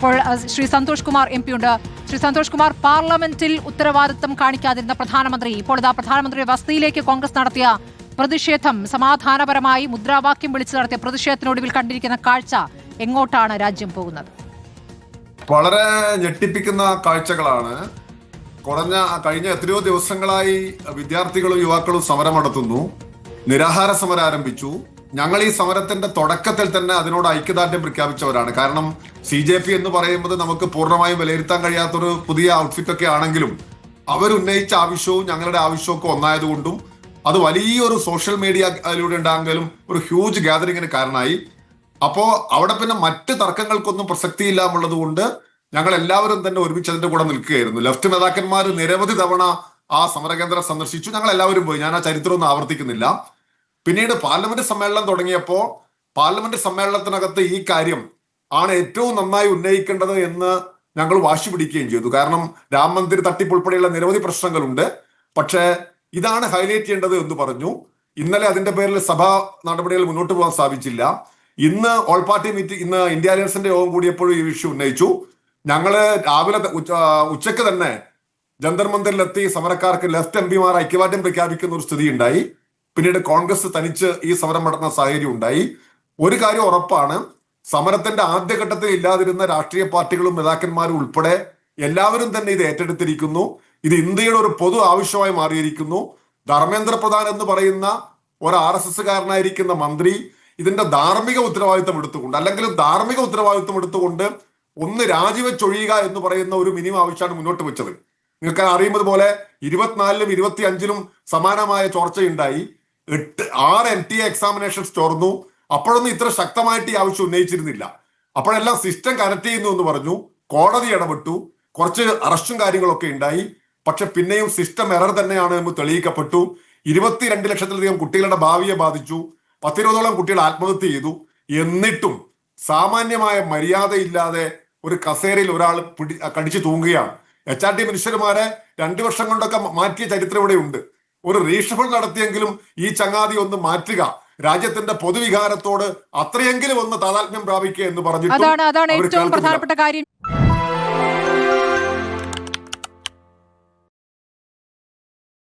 അപ്പോൾ ശ്രീ സന്തോഷ് കുമാർ MP ഉണ്ട്. ശ്രീ സന്തോഷ് കുമാർ, പാർലമെന്റിൽ ഉത്തരവാദിത്തം കാണിക്കാതിരുന്ന പ്രധാനമന്ത്രി ഇപ്പോൾ ഇതാ പ്രധാനമന്ത്രിയുടെ വസതിയിലേക്ക് കോൺഗ്രസ് നടത്തിയ പ്രതിഷേധം, സമാധാനപരമായി മുദ്രാവാക്യം വിളിച്ചു നടത്തിയ പ്രതിഷേധത്തിനൊടുവിൽ കണ്ടിരിക്കുന്ന കാഴ്ച എങ്ങോട്ടാണ് രാജ്യം പോകുന്നത്? വളരെ ഞെട്ടിപ്പിക്കുന്ന കാഴ്ചകളാണ്. കഴിഞ്ഞ എത്രയോ ദിവസങ്ങളായി വിദ്യാർത്ഥികളും യുവാക്കളും സമരം നടത്തുന്നു. നിരാഹാര സമരം ആരംഭിച്ചു. ഞങ്ങൾ ഈ സമരത്തിന്റെ തുടക്കത്തിൽ തന്നെ അതിനോട് ഐക്യദാർഢ്യം പ്രഖ്യാപിച്ചവരാണ്. കാരണം CJP എന്ന് പറയുന്നത് നമുക്ക് പൂർണ്ണമായും വിലയിരുത്താൻ കഴിയാത്തൊരു പുതിയ ഔട്ട്ഫിറ്റ് ഒക്കെ ആണെങ്കിലും അവരുന്നയിച്ച ആവശ്യവും ഞങ്ങളുടെ ആവശ്യവും ഒക്കെ ഒന്നായതുകൊണ്ടും അത് വലിയൊരു സോഷ്യൽ മീഡിയയിലൂടെ ഉണ്ടാകുമെങ്കിലും ഒരു ഹ്യൂജ് ഗ്യാതറിങ്ങിന് കാരണമായി. അപ്പോ അവിടെ പിന്നെ മറ്റ് തർക്കങ്ങൾക്കൊന്നും പ്രസക്തിയില്ല എന്നുള്ളത് കൊണ്ട് ഞങ്ങൾ എല്ലാവരും തന്നെ ഒരുമിച്ച് അതിന്റെ കൂടെ നിൽക്കുകയായിരുന്നു. ലെഫ്റ്റ് നേതാക്കന്മാർ നിരവധി തവണ ആ സമരകേന്ദ്രം സന്ദർശിച്ചു. ഞങ്ങൾ എല്ലാവരും പോയി. ഞാൻ ആ ചരിത്രമൊന്നും ആവർത്തിക്കുന്നില്ല. പിന്നീട് പാർലമെന്റ് സമ്മേളനം തുടങ്ങിയപ്പോൾ പാർലമെന്റ് സമ്മേളനത്തിനകത്ത് ഈ കാര്യം ആണ് ഏറ്റവും നന്നായി ഉന്നയിക്കേണ്ടത് എന്ന് ഞങ്ങൾ വാശി പിടിക്കുകയും ചെയ്തു. കാരണം രാം മന്ദിർ തട്ടിപ്പ് ഉൾപ്പെടെയുള്ള നിരവധി പ്രശ്നങ്ങളുണ്ട്. പക്ഷേ ഇതാണ് ഹൈലൈറ്റ് ചെയ്യേണ്ടത് എന്ന് പറഞ്ഞു. ഇന്നലെ അതിന്റെ പേരിൽ സഭാ നടപടികൾ മുന്നോട്ട് പോകാൻ സാധിച്ചില്ല. ഇന്ന് ഓൾ പാർട്ടി മീറ്റിംഗ്, ഇന്ന് ഇന്ത്യ അലയൻസിന്റെ യോഗം കൂടിയപ്പോഴും ഈ വിഷയം ഉന്നയിച്ചു. ഞങ്ങള് രാവിലെ ഉച്ചക്ക് തന്നെ ജന്തർ മന്ദിറിലെത്തി സമരക്കാർക്ക് ലെഫ്റ്റ് MP ഐക്യദാർഢ്യം പ്രഖ്യാപിക്കുന്ന ഒരു സ്ഥിതി ഉണ്ടായി. പിന്നീട് കോൺഗ്രസ് തനിച്ച് ഈ സമരം നടത്തുന്ന സാഹചര്യം ഉണ്ടായി. ഒരു കാര്യം ഉറപ്പാണ്, സമരത്തിന്റെ ആദ്യഘട്ടത്തിൽ ഇല്ലാതിരുന്ന രാഷ്ട്രീയ പാർട്ടികളും നേതാക്കന്മാരും ഉൾപ്പെടെ എല്ലാവരും തന്നെ ഇത് ഏറ്റെടുത്തിരിക്കുന്നു. ഇത് ഇന്ത്യയുടെ ഒരു പൊതു ആവശ്യമായി മാറിയിരിക്കുന്നു. ധർമ്മേന്ദ്ര പ്രധാൻ എന്ന് പറയുന്ന ഒരു RSSകാരനായിരിക്കുന്ന മന്ത്രി ഇതിന്റെ ധാർമ്മിക ഉത്തരവാദിത്വം എടുത്തുകൊണ്ട്, അല്ലെങ്കിൽ ധാർമ്മിക ഉത്തരവാദിത്വം എടുത്തുകൊണ്ട് ഒന്ന് രാജിവെച്ചൊഴിയുക എന്ന് പറയുന്ന ഒരു മിനിമം ആവശ്യമാണ് മുന്നോട്ട് വെച്ചത്. നിങ്ങൾക്ക് അറിയുന്നത് പോലെ 24-ലും 25-ലും സമാനമായ ചോർച്ചയുണ്ടായി. 6 NTA എക്സാമിനേഷൻസ് ചോർന്നു. അപ്പോഴൊന്നും ഇത്ര ശക്തമായിട്ട് ഈ ആവശ്യം ഉന്നയിച്ചിരുന്നില്ല. അപ്പോഴെല്ലാം സിസ്റ്റം കണക്ട് ചെയ്യുന്നു എന്ന് പറഞ്ഞു. കോടതി ഇടപെട്ടു. കുറച്ച് അറസ്റ്റും കാര്യങ്ങളൊക്കെ ഉണ്ടായി. പക്ഷെ പിന്നെയും സിസ്റ്റം എറർ തന്നെയാണ് എന്ന് തെളിയിക്കപ്പെട്ടു. 22 ലക്ഷത്തിലധികം കുട്ടികളുടെ ഭാവിയെ ബാധിച്ചു. 10-20ഓളം കുട്ടികൾ ആത്മഹത്യ ചെയ്തു. എന്നിട്ടും സാമാന്യമായ മര്യാദയില്ലാതെ ഒരു കസേരയിൽ ഒരാൾ കടിച്ചു തൂങ്ങുകയാണ്. HRD മിനിസ്റ്റർമാരെ 2 വർഷം കൊണ്ടൊക്കെ മാറ്റിയ ചരിത്രം ഇവിടെ ഉണ്ട്. ഒരു റീഷഫിൾ നടത്തിയെങ്കിലും ഈ ചങ്ങാതി ഒന്ന് മാറ്റുക, രാജ്യത്തിന്റെ പൊതുവികാരത്തോട് അത്രയെങ്കിലും ഒന്ന് താതാത്മ്യം പ്രാപിക്കുക എന്ന് പറഞ്ഞിട്ട് അതാണ് ഏറ്റവും പ്രധാനപ്പെട്ട കാര്യം.